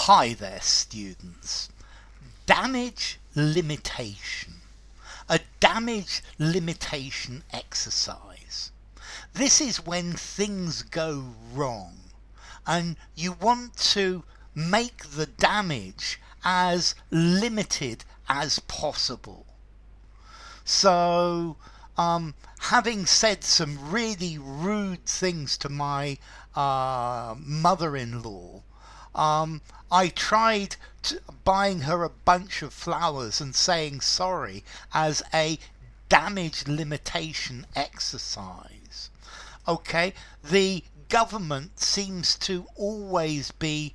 Hi there, students. Damage limitation. A damage limitation exercise. This is when things go wrong and you want to make the damage as limited as possible. So, having said some really rude things to my mother-in-law, I tried buying her a bunch of flowers and saying sorry as a damage limitation exercise. Okay, the government seems to always be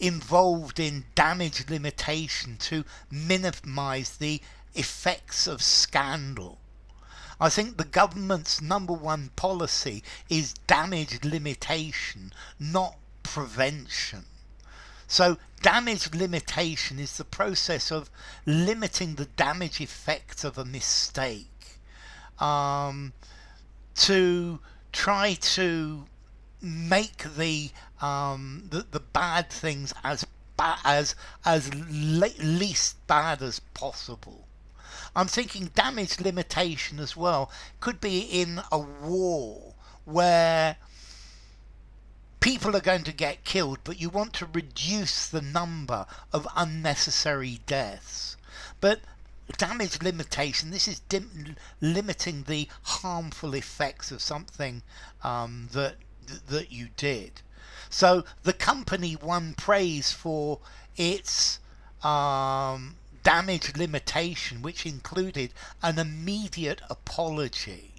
involved in damage limitation to minimize the effects of scandal. I think the government's number one policy is damage limitation, not prevention. So damage limitation is the process of limiting the damage effects of a mistake, to try to make the bad things as least bad as possible. I'm thinking damage limitation as well could be in a war where people are going to get killed, but you want to reduce the number of unnecessary deaths. But damage limitation, this is limiting the harmful effects of something that you did. So the company won praise for its damage limitation, which included an immediate apology.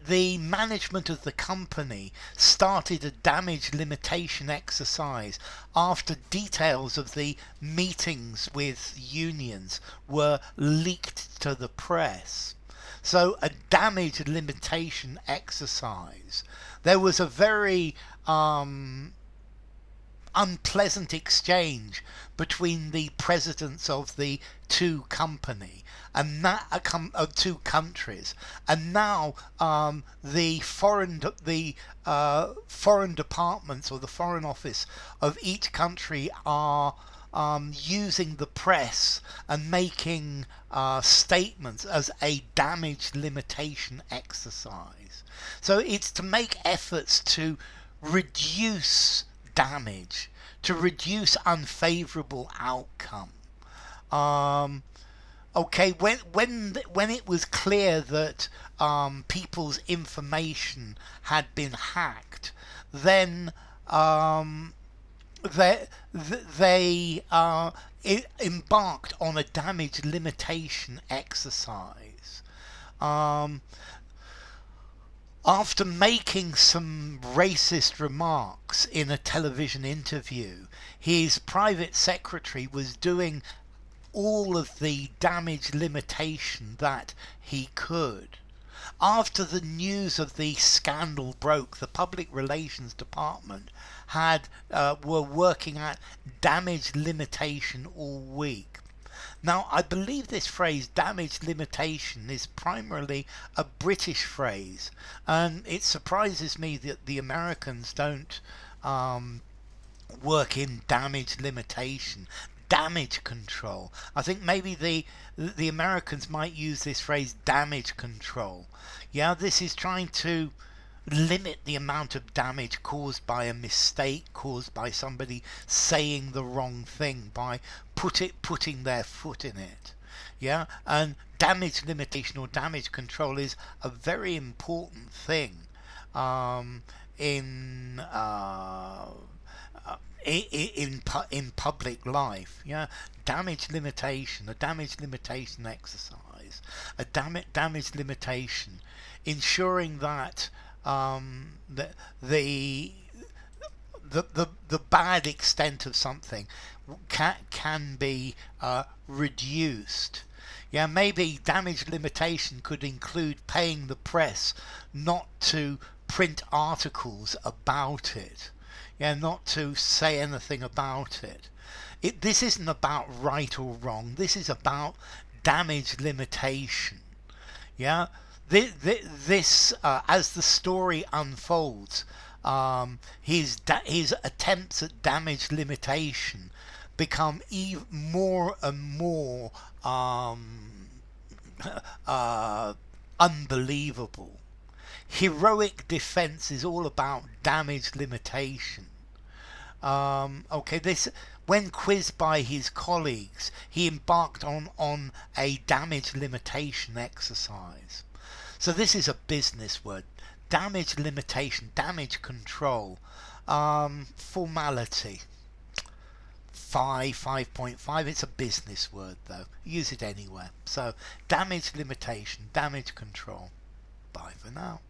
The management of the company started a damage limitation exercise after details of the meetings with unions were leaked to the press. So a damage limitation exercise. There was a very unpleasant exchange between the presidents of the two countries, and now the foreign departments or the foreign office of each country are using the press and making statements as a damage limitation exercise. So it's to make efforts to reduce damage, to reduce unfavorable outcome. When it was clear that people's information had been hacked, then they embarked on a damage limitation exercise. After making some racist remarks in a television interview, his private secretary was doing all of the damage limitation that he could. After the news of the scandal broke, the public relations department were working at damage limitation all week. Now, I believe this phrase damage limitation is primarily a British phrase, and it surprises me that the Americans don't work in damage limitation, damage control. I think maybe the Americans might use this phrase damage control. Yeah, this is trying to limit the amount of damage caused by a mistake, caused by somebody saying the wrong thing, by putting their foot in it. Yeah, and damage limitation or damage control is a very important thing in public life. Yeah, damage limitation, a damage limitation exercise, a damage limitation, ensuring that the bad extent of something can be reduced. Yeah, maybe damage limitation could include paying the press not to print articles about it. Yeah, not to say anything about it. This isn't about right or wrong. This is about damage limitation. Yeah, this as the story unfolds, His attempts at damage limitation become even more and more uh, unbelievable. Heroic defense is all about damage limitation. Okay, this when quizzed by his colleagues, he embarked on a damage limitation exercise. So this is a business word. Damage limitation, damage control, formality. 5.5. It's a business word though. Use it anywhere. So damage limitation, damage control. Bye for now.